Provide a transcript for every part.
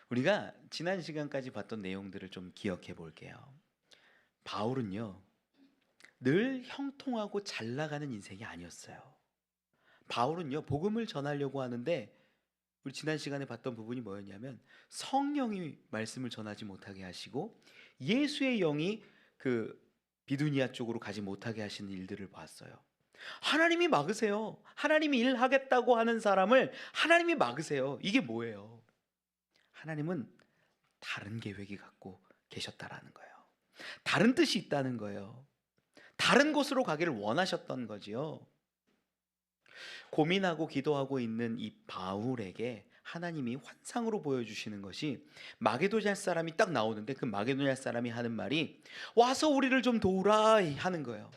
우리가 지난 시간까지 봤던 내용들을 좀 기억해 볼게요. 바울은요, 늘 형통하고 잘 나가는 인생이 아니었어요. 바울은요, 복음을 전하려고 하는데 우리 지난 시간에 봤던 부분이 뭐였냐면 성령이 말씀을 전하지 못하게 하시고 예수의 영이 그 비두니아 쪽으로 가지 못하게 하시는 일들을 봤어요. 하나님이 막으세요. 하나님이 일하겠다고 하는 사람을 하나님이 막으세요. 이게 뭐예요? 하나님은 다른 계획이 갖고 계셨다라는 거예요. 다른 뜻이 있다는 거예요. 다른 곳으로 가기를 원하셨던 거지요. 고민하고 기도하고 있는 이 바울에게 하나님이 환상으로 보여주시는 것이 마게도냐 사람이 딱 나오는데 그 마게도냐 사람이 하는 말이 와서 우리를 좀 도우라 하는 거예요.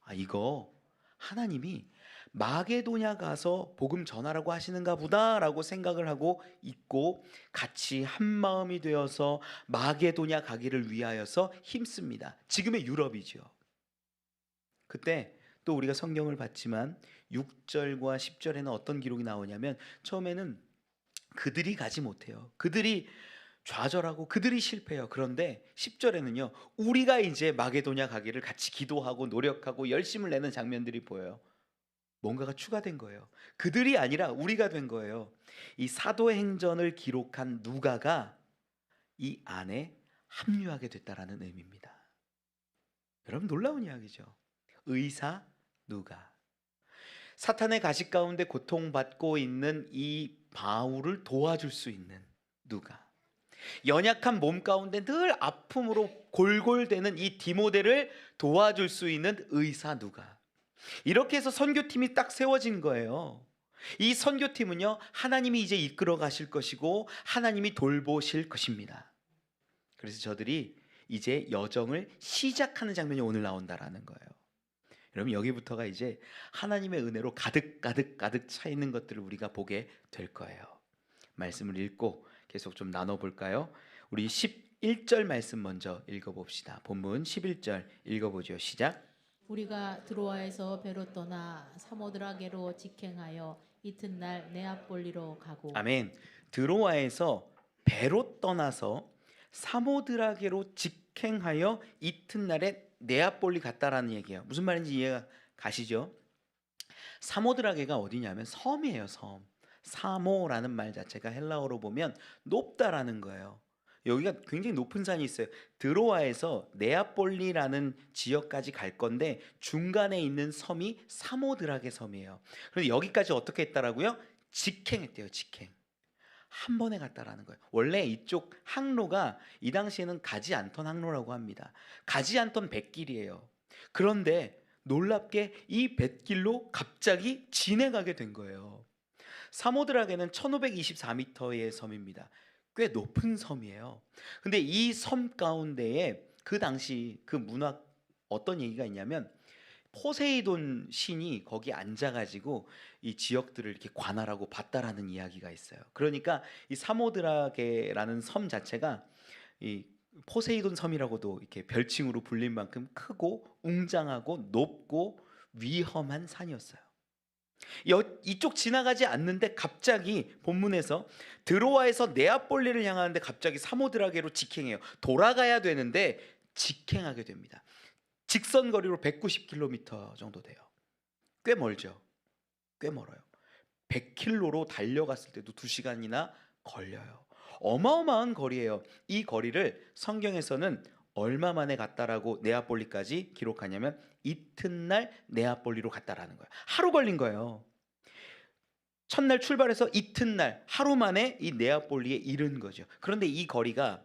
아, 이거 하나님이 마게도냐 가서 복음 전하라고 하시는가 보다라고 생각을 하고 있고 같이 한 마음이 되어서 마게도냐 가기를 위하여서 힘씁니다. 지금의 유럽이죠. 그때 또 우리가 성경을 봤지만 6절과 10절에는 어떤 기록이 나오냐면 처음에는 그들이 가지 못해요. 그들이 좌절하고 그들이 실패해요. 그런데 10절에는요. 우리가 이제 마게도냐 가기를 같이 기도하고 노력하고 열심을 내는 장면들이 보여요. 뭔가가 추가된 거예요. 그들이 아니라 우리가 된 거예요. 이 사도행전을 기록한 누가가 이 안에 합류하게 됐다라는 의미입니다. 여러분 놀라운 이야기죠. 의사 누가. 사탄의 가시 가운데 고통받고 있는 이 바울을 도와줄 수 있는 누가. 연약한 몸 가운데 늘 아픔으로 골골대는 이 디모데를 도와줄 수 있는 의사 누가. 이렇게 해서 선교팀이 딱 세워진 거예요. 이 선교팀은요, 하나님이 이제 이끌어 가실 것이고 하나님이 돌보실 것입니다. 그래서 저들이 이제 여정을 시작하는 장면이 오늘 나온다라는 거예요. 여러분 여기부터가 이제 하나님의 은혜로 가득 차 있는 것들을 우리가 보게 될 거예요. 말씀을 읽고 계속 좀 나눠볼까요? 우리 11절 말씀 먼저 읽어봅시다. 본문 11절 읽어보죠. 시작. 우리가 드로아에서 배로 떠나 사모드라게로 직행하여 이튿날 네아폴리로 가고. 아멘. 드로아에서 배로 떠나서 사모드라게로 직행하여 이튿날에 네아폴리 갔다라는 얘기예요. 무슨 말인지 이해가 가시죠? 사모드라게가 어디냐면 섬이에요. 섬. 사모라는 말 자체가 헬라어로 보면 높다라는 거예요. 여기가 굉장히 높은 산이 있어요. 드로아에서 네아폴리라는 지역까지 갈 건데 중간에 있는 섬이 사모드라게 섬이에요. 그래서 여기까지 어떻게 했다라고요? 직행했대요. 직행. 한 번에 갔다라는 거예요. 원래 이쪽 항로가 이 당시에는 가지 않던 항로라고 합니다. 가지 않던 뱃길이에요. 그런데 놀랍게 이 뱃길로 갑자기 지나가게 된 거예요. 사모드라게는 1524m의 섬입니다. 꽤 높은 섬이에요. 근데 이 섬 가운데에 그 당시 그 문학 어떤 얘기가 있냐면 포세이돈 신이 거기 앉아가지고 이 지역들을 이렇게 관할하고 봤다라는 이야기가 있어요. 그러니까 이 사모드라게라는 섬 자체가 이 포세이돈 섬이라고도 이렇게 별칭으로 불릴 만큼 크고 웅장하고 높고 위험한 산이었어요. 이쪽 지나가지 않는데 갑자기 본문에서 드로아에서 네아폴리를 향하는데 갑자기 사모드라게로 직행해요. 돌아가야 되는데 직행하게 됩니다. 직선 거리로 190km 정도 돼요. 꽤 멀죠. 꽤 멀어요. 100km로 달려갔을 때도 2시간이나 걸려요. 어마어마한 거리예요. 이 거리를 성경에서는 얼마 만에 갔다라고 네아폴리까지 기록하냐면 이튿날 네아폴리로 갔다라는 거예요. 하루 걸린 거예요. 첫날 출발해서 이튿날 하루 만에 이 네아폴리에 이른 거죠. 그런데 이 거리가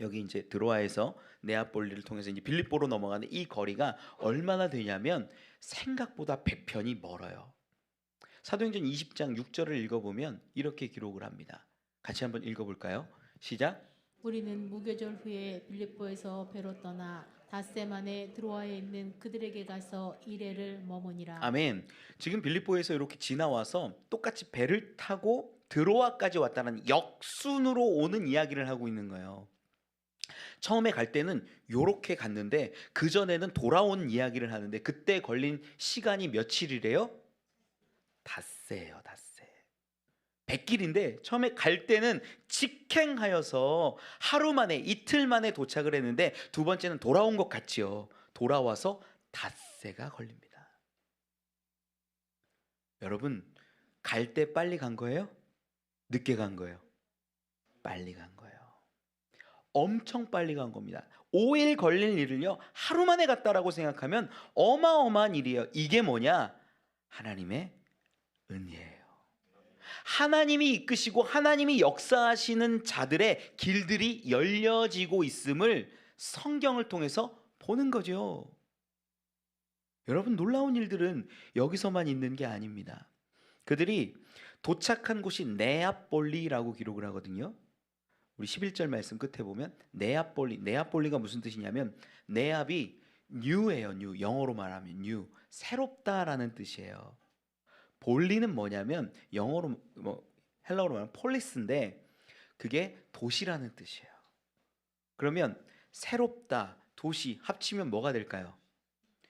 여기 이제 드로아에서 네아폴리를 통해서 이제 빌립보로 넘어가는 이 거리가 얼마나 되냐면 생각보다 배편이 멀어요. 사도행전 20장 6절을 읽어보면 이렇게 기록을 합니다. 같이 한번 읽어볼까요? 시작. 우리는 무교절 후에 빌립보에서 배로 떠나 닷새만에 드로아에 있는 그들에게 가서 이레를 머무니라. 아멘. 지금 빌립보에서 이렇게 지나와서 똑같이 배를 타고 드로아까지 왔다는 역순으로 오는 이야기를 하고 있는 거예요. 처음에 갈 때는 요렇게 갔는데 그 전에는 돌아온 이야기를 하는데 그때 걸린 시간이 며칠이래요? 닷새예요, 닷새. 백길인데 처음에 갈 때는 직행하여서 하루 만에 이틀 만에 도착을 했는데 두 번째는 돌아온 것 같지요. 돌아와서 닷새가 걸립니다. 여러분, 갈 때 빨리 간 거예요? 늦게 간 거예요? 빨리 간 거예요. 엄청 빨리 간 겁니다. 5일 걸릴 일을요 하루 만에 갔다라고 생각하면 어마어마한 일이에요. 이게 뭐냐? 하나님의 은혜예요. 하나님이 이끄시고 하나님이 역사하시는 자들의 길들이 열려지고 있음을 성경을 통해서 보는 거죠. 여러분, 놀라운 일들은 여기서만 있는 게 아닙니다. 그들이 도착한 곳이 네아폴리라고 기록을 하거든요. 우리 11절 말씀 끝에 보면 네아폴리가 무슨 뜻이냐면 네압이 뉴예요. 뉴. 영어로 말하면 뉴. 새롭다라는 뜻이에요. 볼리는 뭐냐면 영어로 헬라어로 말하면 폴리스인데 그게 도시라는 뜻이에요. 그러면 새롭다, 도시 합치면 뭐가 될까요?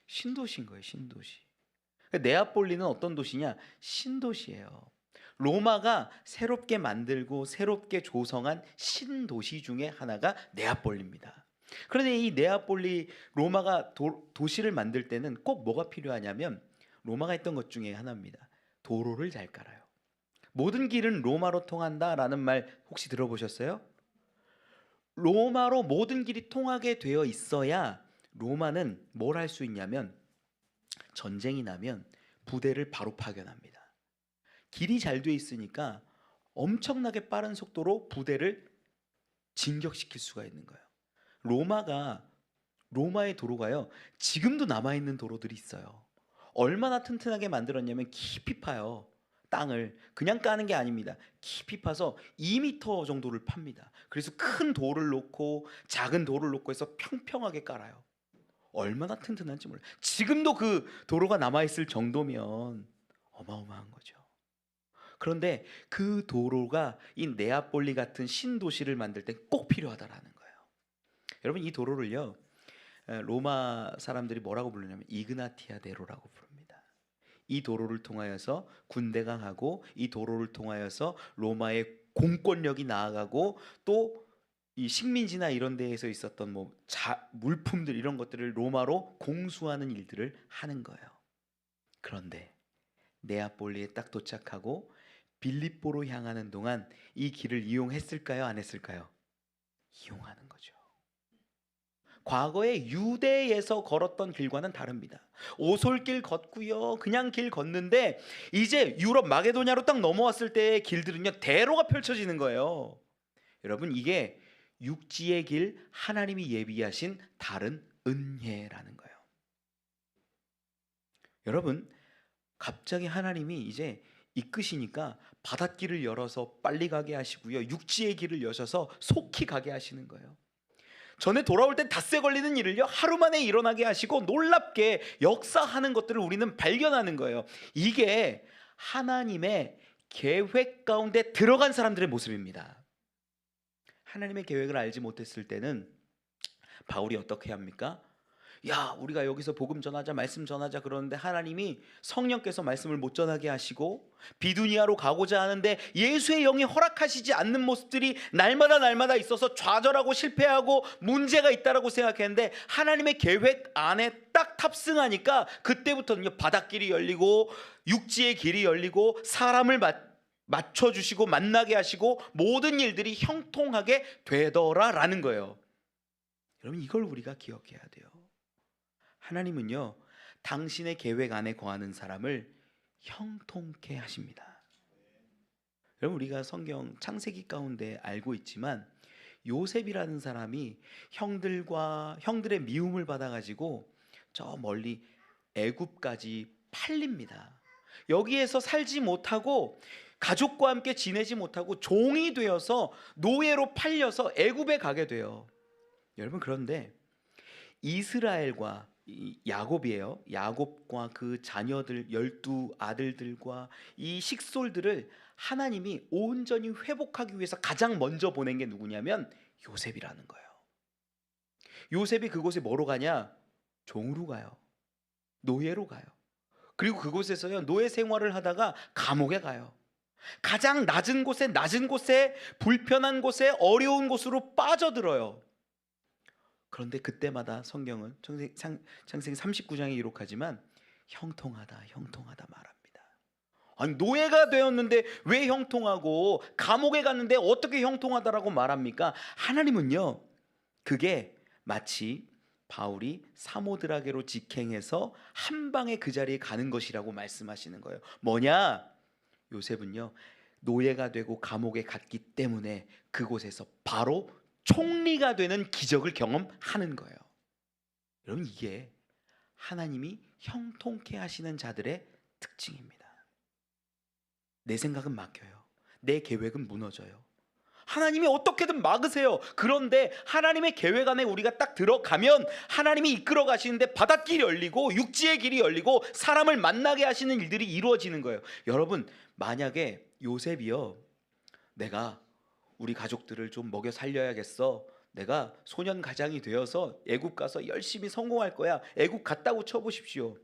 신도시인 거예요. 신도시. 네아폴리는 어떤 도시냐? 신도시예요. 로마가 새롭게 만들고 새롭게 조성한 신도시 중에 하나가 네아폴리입니다. 그런데 이 네아폴리 로마가 도시를 만들 때는 꼭 뭐가 필요하냐면 로마가 했던 것 중에 하나입니다. 도로를 잘 깔아요. 모든 길은 로마로 통한다라는 말 혹시 들어보셨어요? 로마로 모든 길이 통하게 되어 있어야 로마는 뭘 할 수 있냐면 전쟁이 나면 부대를 바로 파견합니다. 길이 잘 돼 있으니까 엄청나게 빠른 속도로 부대를 진격시킬 수가 있는 거예요. 로마의 도로가요 지금도 남아있는 도로들이 있어요. 얼마나 튼튼하게 만들었냐면 깊이 파요. 땅을 그냥 까는 게 아닙니다. 깊이 파서 2m 정도를 팝니다. 그래서 큰 돌을 놓고 작은 돌을 놓고 해서 평평하게 깔아요. 얼마나 튼튼한지 몰라요. 지금도 그 도로가 남아있을 정도면 어마어마한 거죠. 그런데 그 도로가 이 네아폴리 같은 신도시를 만들 때 꼭 필요하다라는 거예요. 여러분, 이 도로를요 로마 사람들이 뭐라고 부르냐면 이그나티아 대로라고 부릅니다. 이 도로를 통하여서 군대가 가고 이 도로를 통하여서 로마의 공권력이 나아가고 또 이 식민지나 이런 데에서 있었던 물품들 이런 것들을 로마로 공수하는 일들을 하는 거예요. 그런데 네아폴리에 딱 도착하고 빌립보로 향하는 동안 이 길을 이용했을까요? 안 했을까요? 이용하는 거죠. 과거에 유대에서 걸었던 길과는 다릅니다. 오솔길 걷고요. 그냥 길 걷는데 이제 유럽 마게도냐로 딱 넘어왔을 때의 길들은요. 대로가 펼쳐지는 거예요. 여러분, 이게 육지의 길, 하나님이 예비하신 다른 은혜라는 거예요. 여러분, 갑자기 하나님이 이제 이끄시니까 바닷길을 열어서 빨리 가게 하시고요. 육지의 길을 여셔서 속히 가게 하시는 거예요. 전에 돌아올 때 닷새 걸리는 일을요 하루 만에 일어나게 하시고 놀랍게 역사하는 것들을 우리는 발견하는 거예요. 이게 하나님의 계획 가운데 들어간 사람들의 모습입니다. 하나님의 계획을 알지 못했을 때는 바울이 어떻게 합니까? 야, 우리가 여기서 복음 전하자, 말씀 전하자 그러는데 하나님이 성령께서 말씀을 못 전하게 하시고 비두니아로 가고자 하는데 예수의 영이 허락하시지 않는 모습들이 날마다 있어서 좌절하고 실패하고 문제가 있다라고 생각했는데 하나님의 계획 안에 딱 탑승하니까 그때부터는요 바닷길이 열리고 육지의 길이 열리고 사람을 맞춰주시고 만나게 하시고 모든 일들이 형통하게 되더라라는 거예요. 여러분, 이걸 우리가 기억해야 돼요. 하나님은요 당신의 계획 안에 거하는 사람을 형통케 하십니다. 여러분, 우리가 성경 창세기 가운데 알고 있지만 요셉이라는 사람이 형들의 미움을 받아가지고 저 멀리 애굽까지 팔립니다. 여기에서 살지 못하고 가족과 함께 지내지 못하고 종이 되어서 노예로 팔려서 애굽에 가게 돼요. 여러분, 그런데 이스라엘과 야곱이에요. 야곱과 그 자녀들 12 아들들과 이 식솔들을 하나님이 온전히 회복하기 위해서 가장 먼저 보낸 게 누구냐면 요셉이라는 거예요. 요셉이 그곳에 뭐로 가냐? 종으로 가요. 노예로 가요. 그리고 그곳에서요 노예 생활을 하다가 감옥에 가요. 가장 낮은 곳에 불편한 곳에 어려운 곳으로 빠져들어요. 그런데 그때마다 성경은 창세기 39장에 기록하지만 형통하다 말합니다. 아니, 노예가 되었는데 왜 형통하고, 감옥에 갔는데 어떻게 형통하다라고 말합니까? 하나님은요, 그게 마치 바울이 사모드라게로 직행해서 한 방에 그 자리에 가는 것이라고 말씀하시는 거예요. 뭐냐? 요셉은요, 노예가 되고 감옥에 갔기 때문에 그곳에서 바로 총리가 되는 기적을 경험하는 거예요. 여러분, 이게 하나님이 형통케 하시는 자들의 특징입니다. 내 생각은 막혀요. 내 계획은 무너져요. 하나님이 어떻게든 막으세요. 그런데 하나님의 계획 안에 우리가 딱 들어가면 하나님이 이끌어 가시는데 바닷길이 열리고 육지의 길이 열리고 사람을 만나게 하시는 일들이 이루어지는 거예요. 여러분, 만약에 요셉이요, 내가 우리 가족들을 좀 먹여 살려야겠어, 내가 소년 가장이 되어서 애국 가서 열심히 성공할 거야, 애국 갔다고 쳐보십시오.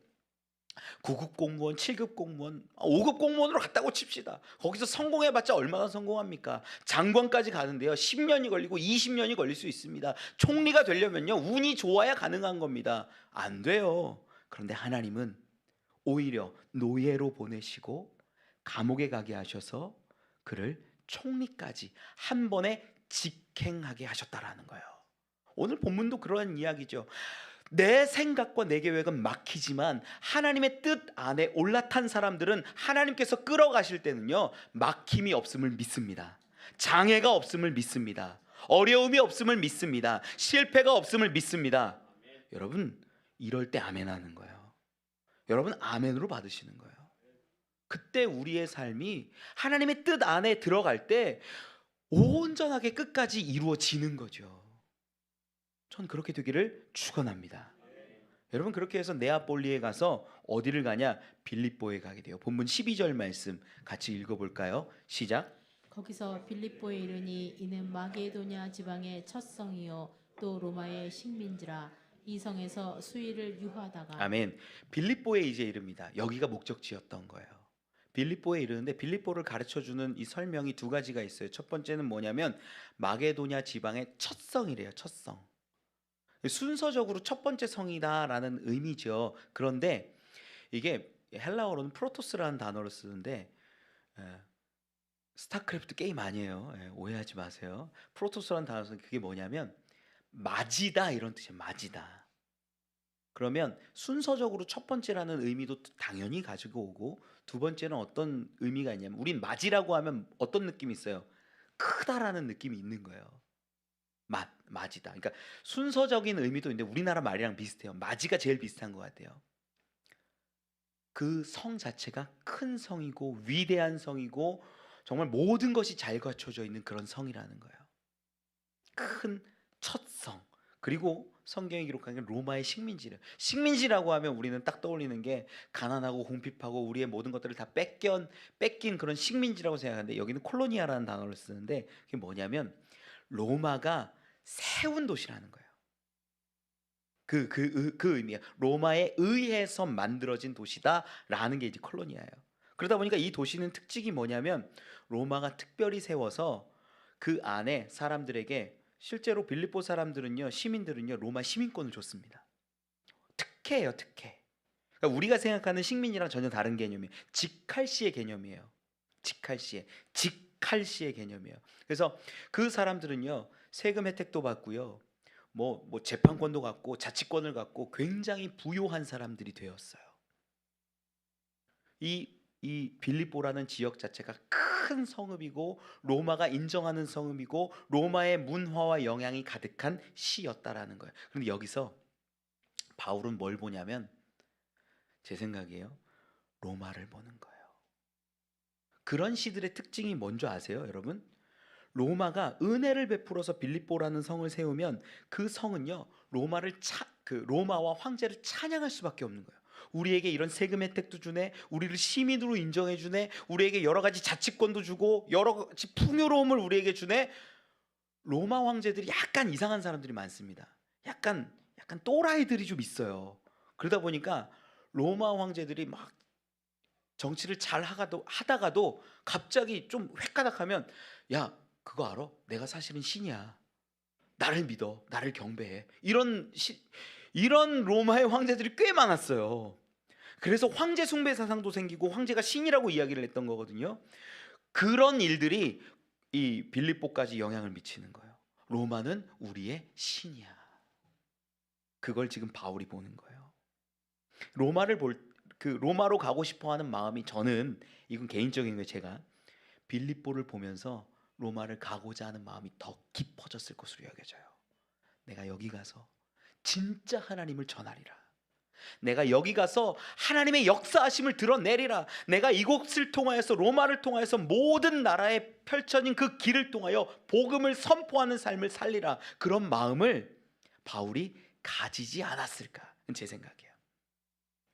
9급 공무원, 7급 공무원, 5급 공무원으로 갔다고 칩시다. 거기서 성공해봤자 얼마나 성공합니까? 장관까지 가는데요, 10년이 걸리고 20년이 걸릴 수 있습니다. 총리가 되려면요, 운이 좋아야 가능한 겁니다. 안 돼요. 그런데 하나님은 오히려 노예로 보내시고 감옥에 가게 하셔서 그를 총리까지 한 번에 직행하게 하셨다라는 거예요. 오늘 본문도 그러한 이야기죠. 내 생각과 내 계획은 막히지만 하나님의 뜻 안에 올라탄 사람들은 하나님께서 끌어가실 때는요, 막힘이 없음을 믿습니다. 장애가 없음을 믿습니다. 어려움이 없음을 믿습니다. 실패가 없음을 믿습니다. 여러분, 이럴 때 아멘 하는 거예요. 여러분, 아멘으로 받으시는 거예요. 그때 우리의 삶이 하나님의 뜻 안에 들어갈 때 온전하게 끝까지 이루어지는 거죠. 전 그렇게 되기를 축원합니다. 여러분, 그렇게 해서 네아폴리에 가서 어디를 가냐? 빌립보에 가게 돼요. 본문 12절 말씀 같이 읽어볼까요? 시작. 거기서 빌립보에 이르니 이는 마게도냐 지방의 첫 성이요 또 로마의 식민지라. 이 성에서 수일을 유하다가. 아멘. 빌립보에 이제 이릅니다. 여기가 목적지였던 거예요. 빌립보에 이르는데 빌립보를 가르쳐주는 이 설명이 두 가지가 있어요. 첫 번째는 뭐냐면 마게도냐 지방의 첫 성이래요. 첫 성. 순서적으로 첫 번째 성이다라는 의미죠. 그런데 이게 헬라어로는 프로토스라는 단어를 쓰는데, 스타크래프트 게임 아니에요. 오해하지 마세요. 프로토스라는 단어를 쓰는 그게 뭐냐면 맞이다, 이런 뜻이에요. 맞이다. 그러면 순서적으로 첫 번째라는 의미도 당연히 가지고 오고, 두 번째는 어떤 의미가 있냐면, 우린 맞이라고 하면 어떤 느낌이 있어요? 크다라는 느낌이 있는 거예요. 맞이다. 그러니까 순서적인 의미도 있는데 우리나라 말이랑 비슷해요. 맞이가 제일 비슷한 것 같아요. 그 성 자체가 큰 성이고 위대한 성이고 정말 모든 것이 잘 갖춰져 있는 그런 성이라는 거예요. 큰 첫 성. 그리고 성경이 기록한 게 로마의 식민지래요. 식민지라고 하면 우리는 딱 떠올리는 게 가난하고 궁핍하고 우리의 모든 것들을 다 뺏긴 그런 식민지라고 생각하는데, 여기는 콜로니아라는 단어를 쓰는데 그게 뭐냐면 로마가 세운 도시라는 거예요. 그 의미야. 로마에 의해서 만들어진 도시다라는 게 이제 콜로니아예요. 그러다 보니까 이 도시는 특징이 뭐냐면 로마가 특별히 세워서 그 안에 사람들에게, 실제로 빌립보 사람들은요, 시민들은요, 로마 시민권을 줬습니다. 특혜예요, 특혜. 그러니까 우리가 생각하는 식민이랑 전혀 다른 개념이에요. 직할시의 개념이에요. 직할시의 개념이에요. 그래서 그 사람들은요, 세금 혜택도 받고요, 뭐 재판권도 갖고 자치권을 갖고 굉장히 부유한 사람들이 되었어요. 이 빌립보라는 지역 자체가 큰 성읍이고 로마가 인정하는 성읍이고 로마의 문화와 영향이 가득한 시였다라는 거예요. 그런데 여기서 바울은 뭘 보냐면, 제 생각이에요, 로마를 보는 거예요. 그런 시들의 특징이 뭔지 아세요, 여러분? 로마가 은혜를 베풀어서 빌립보라는 성을 세우면 그 성은요, 로마와 황제를 찬양할 수밖에 없는 거예요. 우리에게 이런 세금 혜택도 주네, 우리를 시민으로 인정해 주네, 우리에게 여러 가지 자치권도 주고 여러 가지 풍요로움을 우리에게 주네. 로마 황제들이 약간 이상한 사람들이 많습니다. 약간 또라이들이 좀 있어요. 그러다 보니까 로마 황제들이 막 정치를 잘 하다가도 갑자기 좀 획가닥하면 야 그거 알아? 내가 사실은 신이야. 나를 믿어. 나를 경배해. 이런 로마의 황제들이 꽤 많았어요. 그래서 황제 숭배 사상도 생기고 황제가 신이라고 이야기를 했던 거거든요. 그런 일들이 이 빌립보까지 영향을 미치는 거예요. 로마는 우리의 신이야. 그걸 지금 바울이 보는 거예요. 로마로 가고 싶어하는 마음이, 저는 이건 개인적인 거예요. 제가 빌립보를 보면서 로마를 가고자 하는 마음이 더 깊어졌을 것으로 여겨져요. 내가 여기 가서 진짜 하나님을 전하리라. 내가 여기 가서 하나님의 역사하심을 드러내리라. 내가 이곳을 통하여서, 로마를 통하여서 모든 나라에 펼쳐진 그 길을 통하여 복음을 선포하는 삶을 살리라. 그런 마음을 바울이 가지지 않았을까? 제 생각이에요.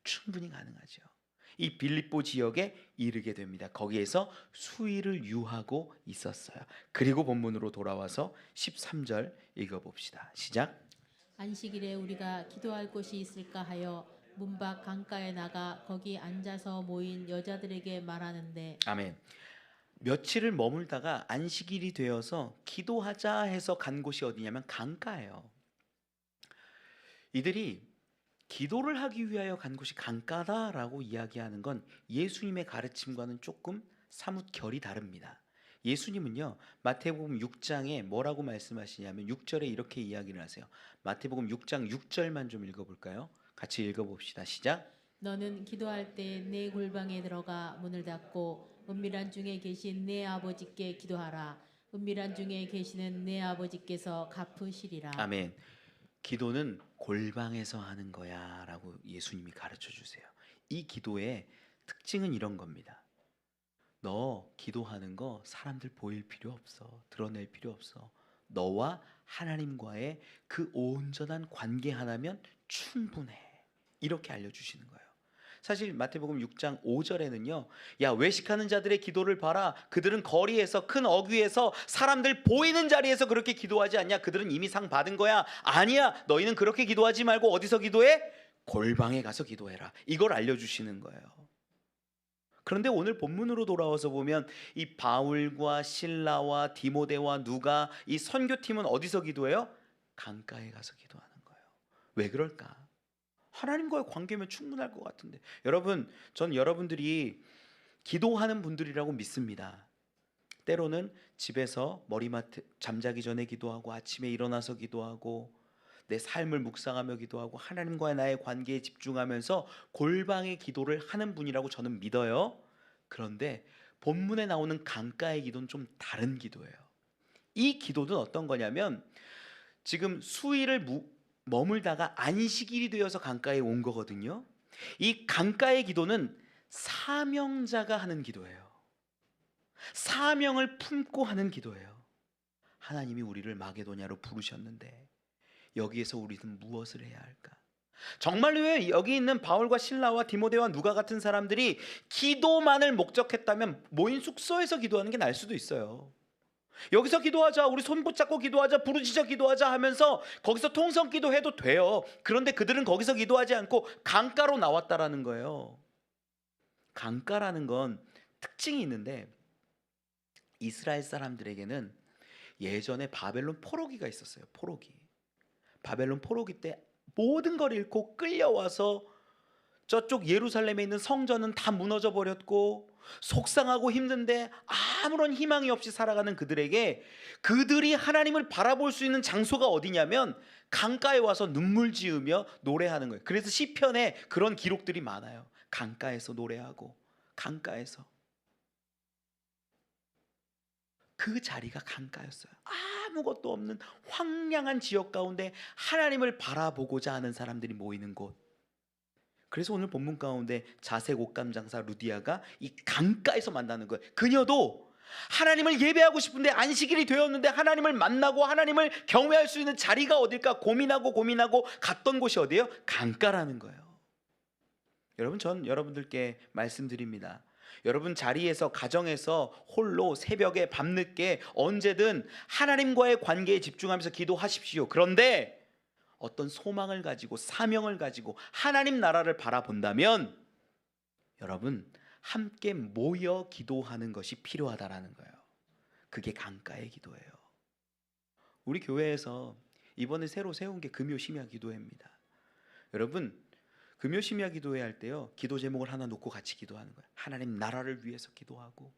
충분히 가능하죠. 이 빌립보 지역에 이르게 됩니다. 거기에서 수일을 유하고 있었어요. 그리고 본문으로 돌아와서 13절 읽어봅시다. 시작. 안식일에 우리가 기도할 곳이 있을까 하여 문 밖 강가에 나가 거기 앉아서 모인 여자들에게 말하는데. 아멘. 며칠을 머물다가 안식일이 되어서 기도하자 해서 간 곳이 어디냐면 강가예요. 이들이 기도를 하기 위하여 간 곳이 강가다라고 이야기하는 건 예수님의 가르침과는 조금 사뭇 결이 다릅니다. 예수님은요, 마태복음 6장에 뭐라고 말씀하시냐면 6절에 이렇게 이야기를 하세요. 마태복음 6장 6절만 좀 읽어볼까요? 같이 읽어봅시다. 시작. 너는 기도할 때 내 골방에 들어가 문을 닫고 은밀한 중에 계신 내 아버지께 기도하라. 은밀한 중에 계시는 내 아버지께서 갚으시리라. 아멘. 기도는 골방에서 하는 거야 라고 예수님이 가르쳐 주세요. 이 기도의 특징은 이런 겁니다. 너 기도하는 거 사람들 보일 필요 없어. 드러낼 필요 없어. 너와 하나님과의 그 온전한 관계 하나면 충분해. 이렇게 알려주시는 거예요. 사실 마태복음 6장 5절에는요, 야 외식하는 자들의 기도를 봐라. 그들은 거리에서, 큰 어귀에서, 사람들 보이는 자리에서 그렇게 기도하지 않냐? 그들은 이미 상 받은 거야. 아니야, 너희는 그렇게 기도하지 말고 어디서 기도해? 골방에 가서 기도해라. 이걸 알려주시는 거예요. 그런데 오늘 본문으로 돌아와서 보면 이 바울과 실라와 디모데와 누가, 이 선교팀은 어디서 기도해요? 강가에 가서 기도하는 거예요. 왜 그럴까? 하나님과의 관계면 충분할 것 같은데. 여러분, 전 여러분들이 기도하는 분들이라고 믿습니다. 때로는 집에서 머리맡에 잠자기 전에 기도하고 아침에 일어나서 기도하고 내 삶을 묵상하며 기도하고 하나님과의 나의 관계에 집중하면서 골방의 기도를 하는 분이라고 저는 믿어요. 그런데 본문에 나오는 강가의 기도는 좀 다른 기도예요. 이 기도는 어떤 거냐면 지금 수일을 머물다가 안식일이 되어서 강가에 온 거거든요. 이 강가의 기도는 사명자가 하는 기도예요. 사명을 품고 하는 기도예요. 하나님이 우리를 마게도냐로 부르셨는데 여기에서 우리는 무엇을 해야 할까? 정말로 여기 있는 바울과 실라와 디모데와 누가 같은 사람들이 기도만을 목적했다면 모인 숙소에서 기도하는 게 나을 수도 있어요. 여기서 기도하자, 우리 손 붙잡고 기도하자, 부르짖어 기도하자 하면서 거기서 통성 기도해도 돼요. 그런데 그들은 거기서 기도하지 않고 강가로 나왔다라는 거예요. 강가라는 건 특징이 있는데 이스라엘 사람들에게는 예전에 바벨론 포로기가 있었어요. 포로기. 바벨론 포로기 때 모든 걸 잃고 끌려와서 저쪽 예루살렘에 있는 성전은 다 무너져 버렸고 속상하고 힘든데 아무런 희망이 없이 살아가는 그들에게 그들이 하나님을 바라볼 수 있는 장소가 어디냐면 강가에 와서 눈물 지으며 노래하는 거예요. 그래서 시편에 그런 기록들이 많아요. 강가에서 노래하고, 강가에서. 그 자리가 강가였어요. 아무것도 없는 황량한 지역 가운데 하나님을 바라보고자 하는 사람들이 모이는 곳. 그래서 오늘 본문 가운데 자색 옷감 장사 루디아가 이 강가에서 만나는 거예요. 그녀도 하나님을 예배하고 싶은데 안식일이 되었는데 하나님을 만나고 하나님을 경외할 수 있는 자리가 어딜까 고민하고 갔던 곳이 어디예요? 강가라는 거예요. 여러분, 전 여러분들께 말씀드립니다. 여러분 자리에서, 가정에서 홀로 새벽에 밤늦게 언제든 하나님과의 관계에 집중하면서 기도하십시오. 그런데 어떤 소망을 가지고 사명을 가지고 하나님 나라를 바라본다면 여러분 함께 모여 기도하는 것이 필요하다라는 거예요. 그게 강가의 기도예요. 우리 교회에서 이번에 새로 세운 게 금요 심야 기도회입니다. 여러분, 금요 심야 기도회 할 때요, 기도 제목을 하나 놓고 같이 기도하는 거예요. 하나님 나라를 위해서 기도하고,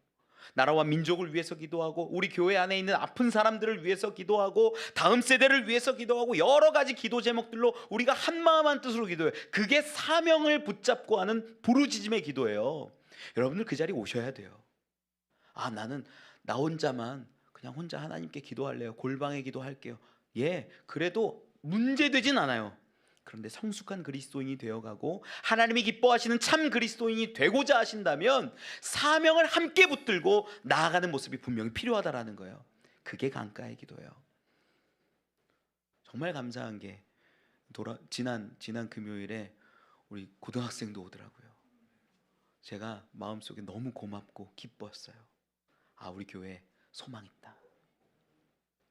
나라와 민족을 위해서 기도하고, 우리 교회 안에 있는 아픈 사람들을 위해서 기도하고, 다음 세대를 위해서 기도하고, 여러 가지 기도 제목들로 우리가 한 마음 한 뜻으로 기도해요. 그게 사명을 붙잡고 하는 부르짖음의 기도예요. 여러분들 그 자리에 오셔야 돼요. 아, 나는 나 혼자만 그냥 혼자 하나님께 기도할래요. 골방에 기도할게요. 예, 그래도 문제되진 않아요. 그런데 성숙한 그리스도인이 되어가고 하나님이 기뻐하시는 참 그리스도인이 되고자 하신다면 사명을 함께 붙들고 나아가는 모습이 분명히 필요하다라는 거예요. 그게 강가의 기도예요. 정말 감사한 게 지난 금요일에 우리 고등학생도 오더라고요. 제가 마음속에 너무 고맙고 기뻤어요. 아, 우리 교회 소망 있다.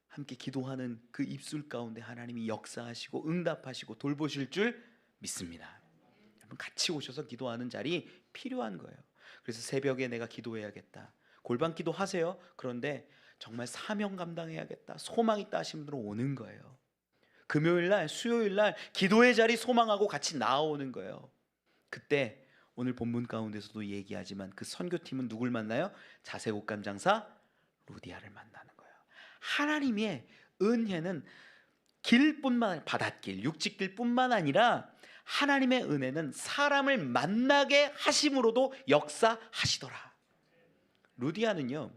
함께 기도하는 그 입술 가운데 하나님이 역사하시고 응답하시고 돌보실 줄 믿습니다. 여러분, 같이 오셔서 기도하는 자리 필요한 거예요. 그래서 새벽에 내가 기도해야겠다. 골방 기도하세요. 그런데 정말 사명 감당해야겠다, 소망 있다 하시는 분들은 오는 거예요. 금요일날, 수요일날 기도의 자리 소망하고 같이 나아오는 거예요. 그때 오늘 본문 가운데서도 얘기하지만 그 선교팀은 누굴 만나요? 자색옷감 장사 루디아를 만나는 거예요. 하나님의 은혜는 길뿐만 아니라 바닷길, 육지길뿐만 아니라 하나님의 은혜는 사람을 만나게 하심으로도 역사하시더라. 루디아는요,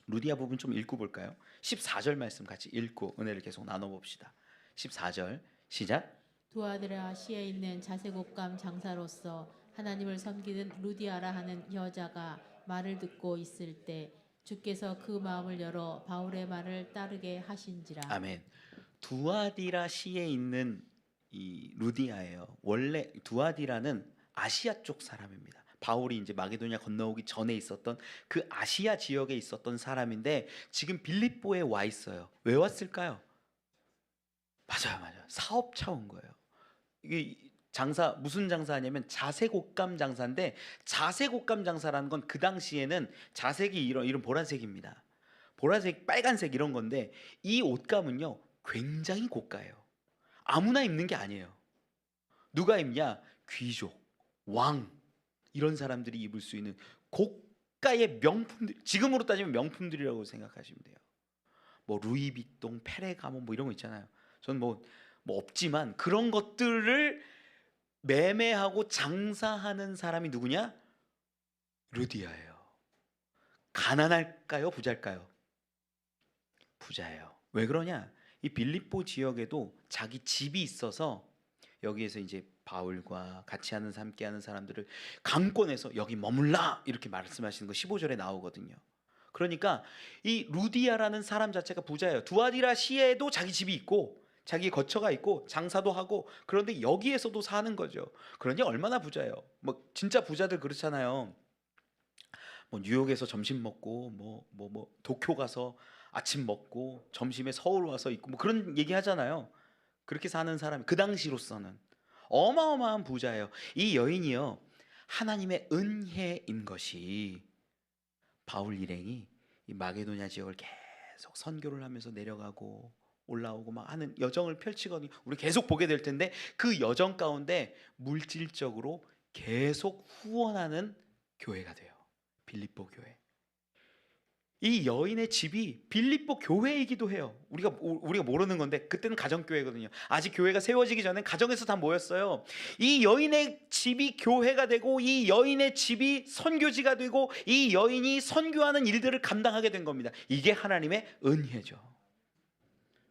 루디아 부분 좀 읽고 볼까요? 14절 말씀 같이 읽고 은혜를 계속 나눠봅시다. 14절 시작. 두아드라시에 있는 자색옷감 장사로서 하나님을 섬기는 루디아라 하는 여자가 말을 듣고 있을 때 주께서 그 마음을 열어 바울의 말을 따르게 하신지라. 아멘. 두아디라시에 있는 이 루디아예요. 원래 두아디라는 아시아 쪽 사람입니다. 바울이 이제 마게도냐 건너오기 전에 있었던 그 아시아 지역에 있었던 사람인데 지금 빌립보에 와 있어요. 왜 왔을까요? 맞아요. 사업차 온 거예요. 이게 장사, 무슨 장사냐면 자색옷감 장사인데, 자색옷감 장사라는 건 그 당시에는 자색이 이런 보라색입니다. 보라색, 빨간색 이런 건데 이 옷감은요 굉장히 고가예요. 아무나 입는 게 아니에요. 누가 입냐? 귀족, 왕, 이런 사람들이 입을 수 있는 고가의 명품들, 지금으로 따지면 명품들이라고 생각하시면 돼요. 뭐 루이비통, 페레가모 뭐 이런 거 있잖아요. 전 뭐 없지만 그런 것들을 매매하고 장사하는 사람이 누구냐? 루디아예요. 가난할까요? 부자일까요? 부자예요. 왜 그러냐? 이 빌립보 지역에도 자기 집이 있어서 여기에서 이제 바울과 같이 함께 하는 사람들을 강권해서 여기 머물라 이렇게 말씀하시는 거 15절에 나오거든요. 그러니까 이 루디아라는 사람 자체가 부자예요. 두아디라 시에도 자기 집이 있고 자기 거처가 있고 장사도 하고, 그런데 여기에서도 사는 거죠. 그러니 얼마나 부자예요. 뭐 진짜 부자들 그렇잖아요. 뭐 뉴욕에서 점심 먹고 뭐 도쿄 가서 아침 먹고 점심에 서울 와서 있고 뭐 그런 얘기 하잖아요. 그렇게 사는 사람이 그 당시로서는 어마어마한 부자예요. 이 여인이요, 하나님의 은혜인 것이 바울 일행이 이 마게도냐 지역을 계속 선교를 하면서 내려가고 올라오고 막 하는 여정을 펼치거든요. 우리 계속 보게 될 텐데 그 여정 가운데 물질적으로 계속 후원하는 교회가 돼요. 빌립보 교회. 이 여인의 집이 빌립보 교회이기도 해요. 우리가 모르는 건데 그때는 가정교회거든요. 아직 교회가 세워지기 전에 가정에서 다 모였어요. 이 여인의 집이 교회가 되고 이 여인의 집이 선교지가 되고 이 여인이 선교하는 일들을 감당하게 된 겁니다. 이게 하나님의 은혜죠.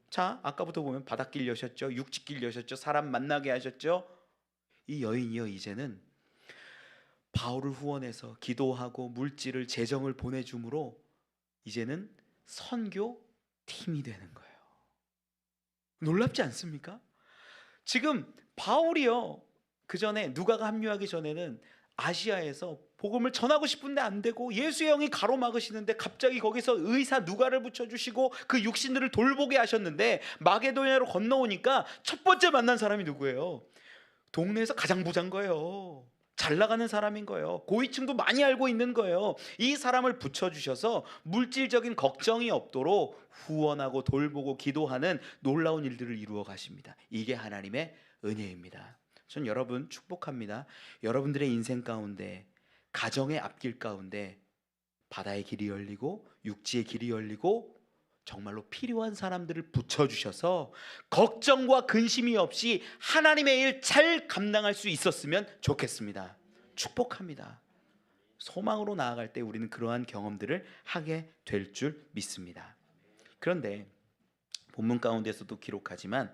자, 아까부터 보면 바닷길 여셨죠, 육지길 여셨죠, 사람 만나게 하셨죠. 이 여인이요, 이제는 바울을 후원해서 기도하고 물질을, 재정을 보내줌으로 이제는 선교 팀이 되는 거예요. 놀랍지 않습니까? 지금 바울이요, 그 전에 누가가 합류하기 전에는 아시아에서 복음을 전하고 싶은데 안 되고 예수의 영이 가로막으시는데 갑자기 거기서 의사 누가를 붙여주시고 그 육신들을 돌보게 하셨는데, 마게도냐로 건너오니까 첫 번째 만난 사람이 누구예요? 동네에서 가장 부자인 거예요. 잘 나가는 사람인 거예요. 고위층도 많이 알고 있는 거예요. 이 사람을 붙여주셔서 물질적인 걱정이 없도록 후원하고 돌보고 기도하는 놀라운 일들을 이루어 가십니다. 이게 하나님의 은혜입니다. 전 여러분 축복합니다. 여러분들의 인생 가운데, 가정의 앞길 가운데 바다의 길이 열리고 육지의 길이 열리고 정말로 필요한 사람들을 붙여주셔서 걱정과 근심이 없이 하나님의 일 잘 감당할 수 있었으면 좋겠습니다. 축복합니다. 소망으로 나아갈 때 우리는 그러한 경험들을 하게 될 줄 믿습니다. 그런데 본문 가운데서도 기록하지만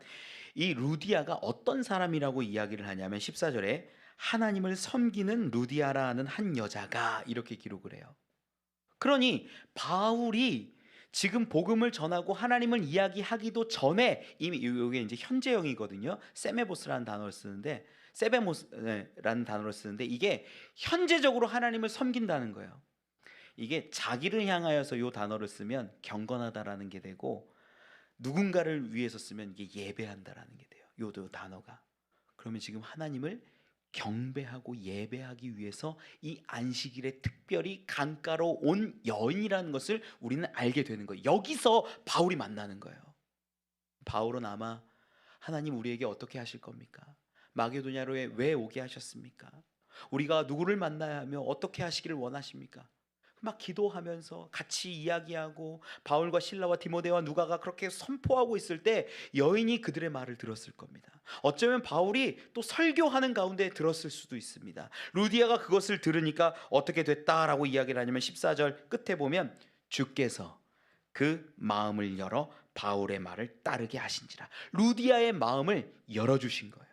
이 루디아가 어떤 사람이라고 이야기를 하냐면 14절에 하나님을 섬기는 루디아라 하는 한 여자가 이렇게 기록을 해요. 그러니 바울이 지금 복음을 전하고 하나님을 이야기하기도 전에 이미 이게 이제 현재형이거든요. 세메보스라는 단어를 쓰는데 세베모스라는 단어를 쓰는데 이게 현재적으로 하나님을 섬긴다는 거예요. 이게 자기를 향하여서 이 단어를 쓰면 경건하다라는 게 되고 누군가를 위해서 쓰면 이게 예배한다라는 게 돼요. 요 단어가. 그러면 지금 하나님을 경배하고 예배하기 위해서 이 안식일에 특별히 강가로 온 여인이라는 것을 우리는 알게 되는 거예요. 여기서 바울이 만나는 거예요. 바울은 아마 하나님 우리에게 어떻게 하실 겁니까? 마게도냐로에 왜 오게 하셨습니까? 우리가 누구를 만나야 하며 어떻게 하시기를 원하십니까? 막 기도하면서 같이 이야기하고 바울과 실라와 디모데와 누가가 그렇게 선포하고 있을 때 여인이 그들의 말을 들었을 겁니다. 어쩌면 바울이 또 설교하는 가운데 들었을 수도 있습니다. 루디아가 그것을 들으니까 어떻게 됐다라고 이야기를 하냐면 14절 끝에 보면 주께서 그 마음을 열어 바울의 말을 따르게 하신지라. 루디아의 마음을 열어주신 거예요.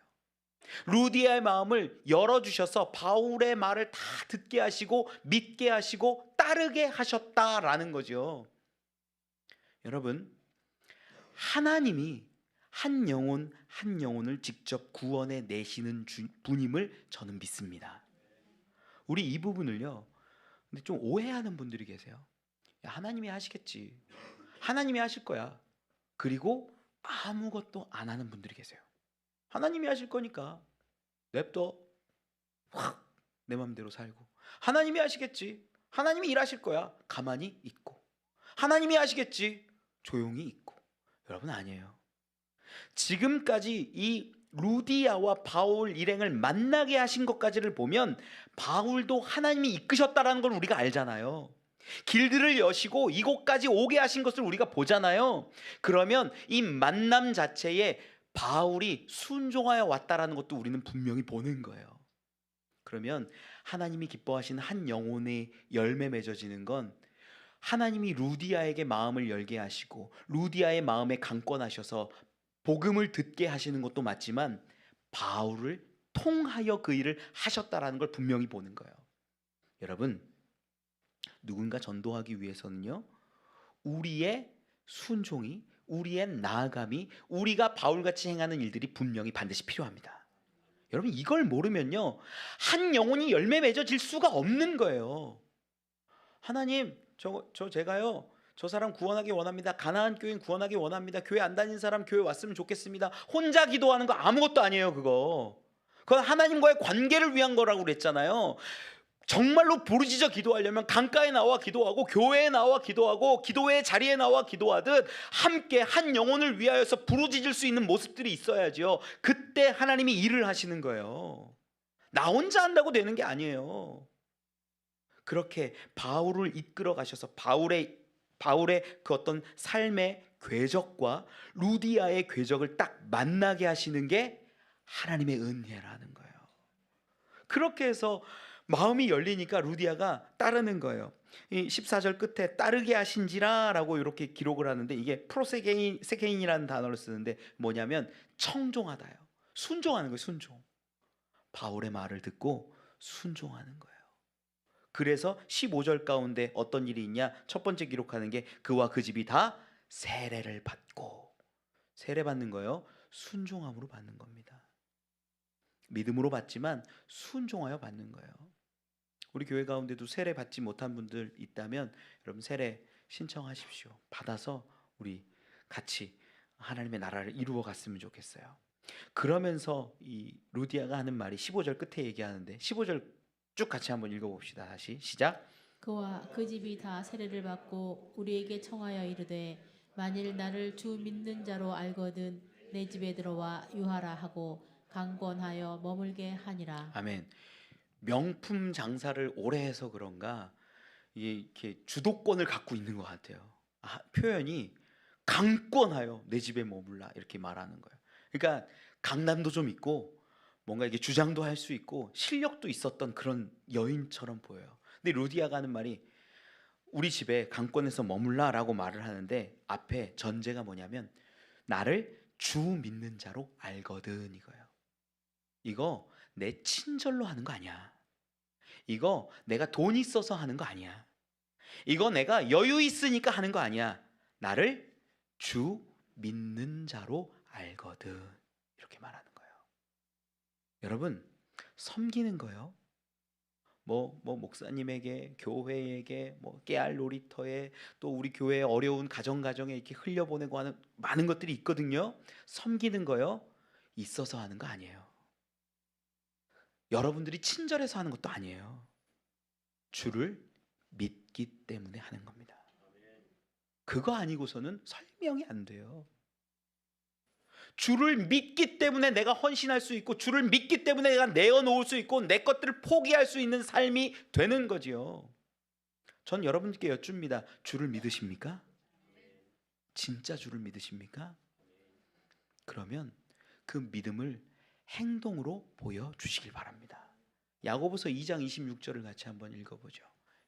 루디아의 마음을 열어주셔서 바울의 말을 다 듣게 하시고 믿게 하시고 따르게 하셨다라는 거죠. 여러분, 하나님이 한 영혼 한 영혼을 직접 구원해 내시는 분임을 저는 믿습니다. 우리 이 부분을요, 근데 좀 오해하는 분들이 계세요. 야, 하나님이 하시겠지, 하나님이 하실 거야, 그리고 아무것도 안 하는 분들이 계세요. 하나님이 하실 거니까 냅둬, 확 내 맘대로 살고, 하나님이 하시겠지, 하나님이 일하실 거야, 가만히 있고, 하나님이 하시겠지, 조용히 있고. 여러분, 아니에요. 지금까지 이 루디아와 바울 일행을 만나게 하신 것까지를 보면 바울도 하나님이 이끄셨다라는 걸 우리가 알잖아요. 길들을 여시고 이곳까지 오게 하신 것을 우리가 보잖아요. 그러면 이 만남 자체에 바울이 순종하여 왔다라는 것도 우리는 분명히 보는 거예요. 그러면 하나님이 기뻐하시는 한 영혼의 열매 맺어지는 건 하나님이 루디아에게 마음을 열게 하시고 루디아의 마음에 강권하셔서 복음을 듣게 하시는 것도 맞지만 바울을 통하여 그 일을 하셨다라는 걸 분명히 보는 거예요. 여러분, 누군가 전도하기 위해서는요, 우리의 순종이, 우리의 나아감이, 우리가 바울같이 행하는 일들이 분명히 반드시 필요합니다. 여러분, 이걸 모르면요, 한 영혼이 열매 맺어질 수가 없는 거예요. 하나님, 제가요, 저 사람 구원하기 원합니다. 가나안 교인 구원하기 원합니다. 교회 안 다닌 사람 교회 왔으면 좋겠습니다. 혼자 기도하는 거 아무것도 아니에요. 그건 하나님과의 관계를 위한 거라고 그랬잖아요. 정말로 부르짖어 기도하려면 강가에 나와 기도하고 교회에 나와 기도하고 기도회의 자리에 나와 기도하듯 함께 한 영혼을 위하여서 부르짖을 수 있는 모습들이 있어야죠. 그때 하나님이 일을 하시는 거예요. 나 혼자 한다고 되는 게 아니에요. 그렇게 바울을 이끌어 가셔서 바울의 그 어떤 삶의 궤적과 루디아의 궤적을 딱 만나게 하시는 게 하나님의 은혜라는 거예요. 그렇게 해서 마음이 열리니까 루디아가 따르는 거예요. 이 14절 끝에 따르게 하신지라라고 이렇게 기록을 하는데 이게 세케인이라는 단어를 쓰는데 뭐냐면 청종하다요. 순종하는 거예요. 순종. 바울의 말을 듣고 순종하는 거예요. 그래서 15절 가운데 어떤 일이 있냐? 첫 번째 기록하는 게 그와 그 집이 다 세례를 받고, 세례 받는 거예요. 순종함으로 받는 겁니다. 믿음으로 받지만 순종하여 받는 거예요. 우리 교회 가운데도 세례 받지 못한 분들 있다면 여러분 세례 신청하십시오. 받아서 우리 같이 하나님의 나라를 이루어 갔으면 좋겠어요. 그러면서 이 루디아가 하는 말이 15절 끝에 얘기하는데 15절 쭉 같이 한번 읽어봅시다. 다시 시작. 그와 그 집이 다 세례를 받고 우리에게 청하여 이르되 만일 나를 주 믿는 자로 알거든 내 집에 들어와 유하라 하고 강권하여 머물게 하니라. 아멘. 명품 장사를 오래 해서 그런가 이게 이렇게 주도권을 갖고 있는 것 같아요. 표현이 강권하여 내 집에 머물라 이렇게 말하는 거예요. 그러니까 강남도 좀 있고 뭔가 이게 주장도 할 수 있고 실력도 있었던 그런 여인처럼 보여요. 근데 루디아가 하는 말이 우리 집에 강권해서 머물라라고 말을 하는데 앞에 전제가 뭐냐면 나를 주 믿는 자로 알거든 이거예요. 이거 내 친절로 하는 거 아니야. 이거 내가 돈 있어서 하는 거 아니야. 이거 내가 여유 있으니까 하는 거 아니야. 나를 주 믿는 자로 알거든. 이렇게 말하는 거예요. 여러분, 섬기는 거요. 뭐 목사님에게, 교회에게, 뭐 깨알 놀이터에, 또 우리 교회의 어려운 가정에 이렇게 흘려보내고 하는 많은 것들이 있거든요. 섬기는 거요. 있어서 하는 거 아니에요. 여러분들이 친절해서 하는 것도 아니에요. 주를 믿기 때문에 하는 겁니다. 그거 아니고서는 설명이 안 돼요. 주를 믿기 때문에 내가 헌신할 수 있고 주를 믿기 때문에 내가 내어놓을 수 있고 내 것들을 포기할 수 있는 삶이 되는 거지요. 전 여러분께 여쭙니다. 주를 믿으십니까? 진짜 주를 믿으십니까? 그러면 그 믿음을 행동으로 보여주시길 바랍니다. 야고보서 2장 26절을 같이 한번 읽어보죠.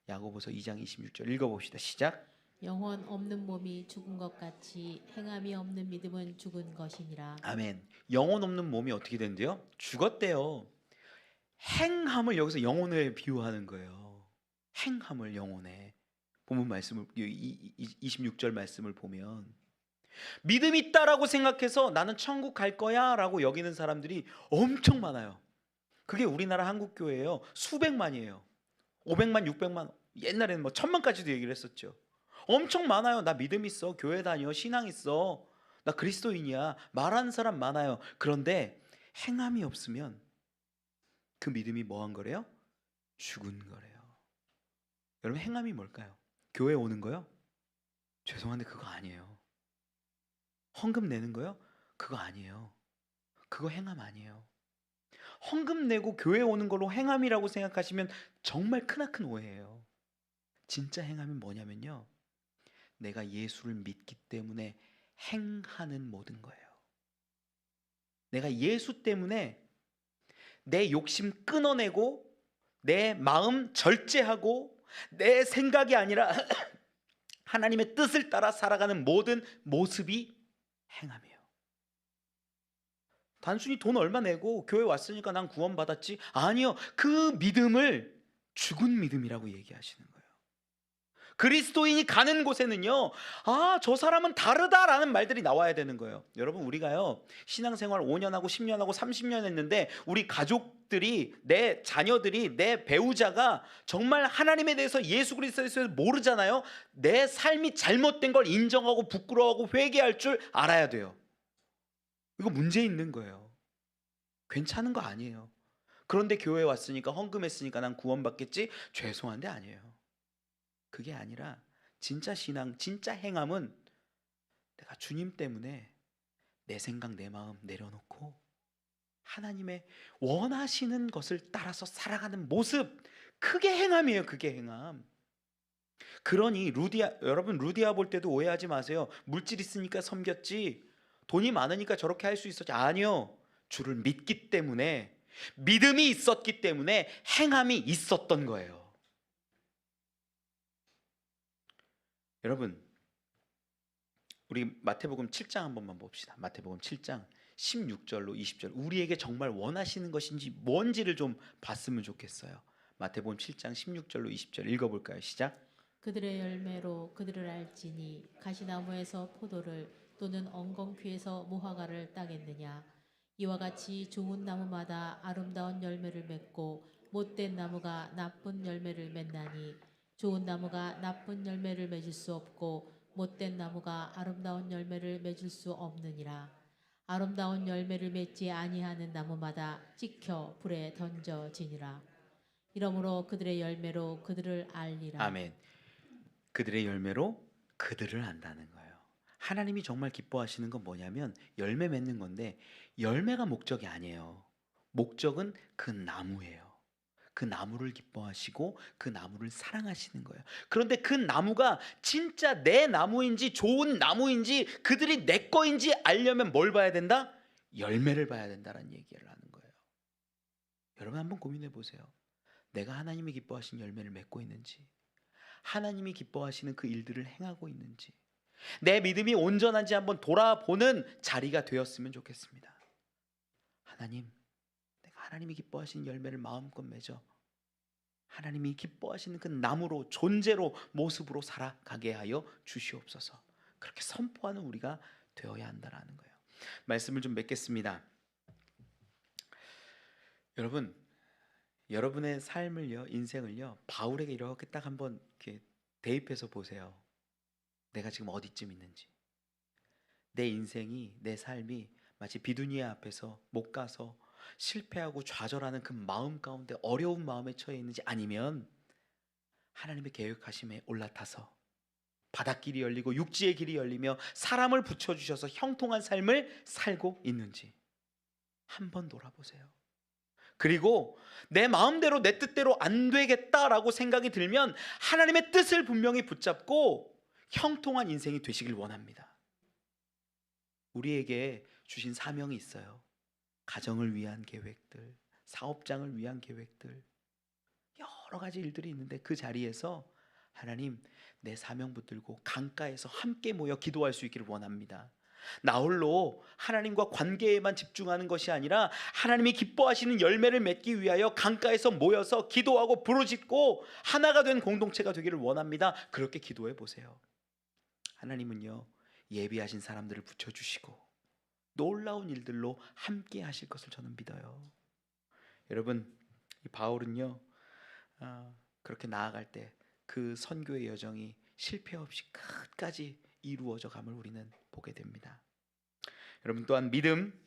야고보서 2장 26절 읽어봅시다. 시작. 영혼 없는 몸이 죽은 것 같이 행함이 없는 믿음은 죽은 것이니라. 아멘. 영혼 없는 몸이 어떻게 된대요? 죽었대요. 행함을 여기서 영혼에 비유하는 거예요. 행함을 영혼에. 본문 말씀을 26절 말씀을 보면 믿음 있다라고 생각해서 나는 천국 갈 거야라고 여기는 사람들이 엄청 많아요. 그게 우리나라 한국교회예요. 수백만이에요. 500만, 600만, 옛날에는 뭐 1000만까지도 얘기를 했었죠. 엄청 많아요. 나 믿음 있어. 교회 다녀. 신앙 있어. 나 그리스도인이야. 말하는 사람 많아요. 그런데 행함이 없으면 그 믿음이 뭐한 거래요? 죽은 거래요. 여러분 행함이 뭘까요? 교회 오는 거요? 죄송한데 그거 아니에요. 헌금 내는 거요? 그거 아니에요. 그거 행함 아니에요. 헌금 내고 교회 오는 걸로 행함이라고 생각하시면 정말 크나큰 오해예요. 진짜 행함이 뭐냐면요. 내가 예수를 믿기 때문에 행하는 모든 거예요. 내가 예수 때문에 내 욕심 끊어내고 내 마음 절제하고 내 생각이 아니라 하나님의 뜻을 따라 살아가는 모든 모습이 행함이에요. 단순히 돈 얼마 내고 교회 왔으니까 난 구원받았지. 아니요. 그 믿음을 죽은 믿음이라고 얘기하시는 거예요. 그리스도인이 가는 곳에는요, 저 사람은 다르다라는 말들이 나와야 되는 거예요. 여러분, 우리가요, 신앙생활 5년하고 10년하고 30년 했는데, 우리 가족들이, 내 자녀들이, 내 배우자가 정말 하나님에 대해서 예수 그리스도에 대해서 모르잖아요. 내 삶이 잘못된 걸 인정하고 부끄러워하고 회개할 줄 알아야 돼요. 이거 문제 있는 거예요. 괜찮은 거 아니에요. 그런데 교회에 왔으니까 헌금했으니까 난 구원받겠지? 죄송한데 아니에요. 그게 아니라 진짜 신앙, 진짜 행함은 내가 주님 때문에 내 생각, 내 마음 내려놓고 하나님의 원하시는 것을 따라서 살아가는 모습, 그게 행함이에요. 그게 행함. 그러니 여러분 루디아 볼 때도 오해하지 마세요. 물질 있으니까 섬겼지, 돈이 많으니까 저렇게 할 수 있었지. 아니요. 주를 믿기 때문에, 믿음이 있었기 때문에 행함이 있었던 거예요. 여러분, 우리 마태복음 7장 한 번만 봅시다. 마태복음 7장 16절로 20절. 우리에게 정말 원하시는 것인지 뭔지를 좀 봤으면 좋겠어요. 마태복음 7장 16절로 20절 읽어볼까요? 시작. 그들의 열매로 그들을 알지니 가시나무에서 포도를 또는 엉겅퀴에서 무화과를 따겠느냐. 이와 같이 좋은 나무마다 아름다운 열매를 맺고 못된 나무가 나쁜 열매를 맺나니 좋은 나무가 나쁜 열매를 맺을 수 없고 못된 나무가 아름다운 열매를 맺을 수 없느니라. 아름다운 열매를 맺지 아니하는 나무마다 찍혀 불에 던져지니라. 이러므로 그들의 열매로 그들을 알리라. 아멘. 그들의 열매로 그들을 안다는 거예요. 하나님이 정말 기뻐하시는 건 뭐냐면 열매 맺는 건데 열매가 목적이 아니에요. 목적은 그 나무예요. 그 나무를 기뻐하시고 그 나무를 사랑하시는 거예요. 그런데 그 나무가 진짜 내 나무인지 좋은 나무인지 그들이 내 거인지 알려면 뭘 봐야 된다? 열매를 봐야 된다는 얘기를 하는 거예요. 여러분 한번 고민해 보세요. 내가 하나님이 기뻐하신 열매를 맺고 있는지, 하나님이 기뻐하시는 그 일들을 행하고 있는지, 내 믿음이 온전한지 한번 돌아보는 자리가 되었으면 좋겠습니다. 하나님, 내가 하나님이 기뻐하시는 열매를 마음껏 맺어 하나님이 기뻐하시는 그 나무로, 존재로, 모습으로 살아가게 하여 주시옵소서. 그렇게 선포하는 우리가 되어야 한다라는 거예요. 말씀을 좀 맺겠습니다. 여러분, 여러분의 삶을요, 인생을요, 바울에게 이렇게 딱 한번 이렇게 대입해서 보세요. 내가 지금 어디쯤 있는지. 내 인생이, 내 삶이 마치 비두니아 앞에서 못 가서 실패하고 좌절하는 그 마음 가운데 어려운 마음에 처해 있는지, 아니면 하나님의 계획하심에 올라타서 바닷길이 열리고 육지의 길이 열리며 사람을 붙여주셔서 형통한 삶을 살고 있는지 한번 돌아보세요. 그리고 내 마음대로 내 뜻대로 안 되겠다라고 생각이 들면 하나님의 뜻을 분명히 붙잡고 형통한 인생이 되시길 원합니다. 우리에게 주신 사명이 있어요. 가정을 위한 계획들, 사업장을 위한 계획들, 여러 가지 일들이 있는데 그 자리에서 하나님, 내 사명 붙들고 강가에서 함께 모여 기도할 수 있기를 원합니다. 나 홀로 하나님과 관계에만 집중하는 것이 아니라 하나님이 기뻐하시는 열매를 맺기 위하여 강가에서 모여서 기도하고 부르짖고 하나가 된 공동체가 되기를 원합니다. 그렇게 기도해 보세요. 하나님은요, 예비하신 사람들을 붙여주시고 놀라운 일들로 함께 하실 것을 저는 믿어요. 여러분, 이 바울은요, 그렇게 나아갈 때 그 선교의 여정이 실패 없이 끝까지 이루어져 감을 우리는 보게 됩니다. 여러분 또한 믿음,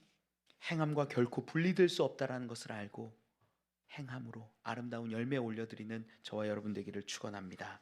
행함과 결코 분리될 수 없다라는 것을 알고 행함으로 아름다운 열매 올려드리는 저와 여러분 되기를 축원합니다.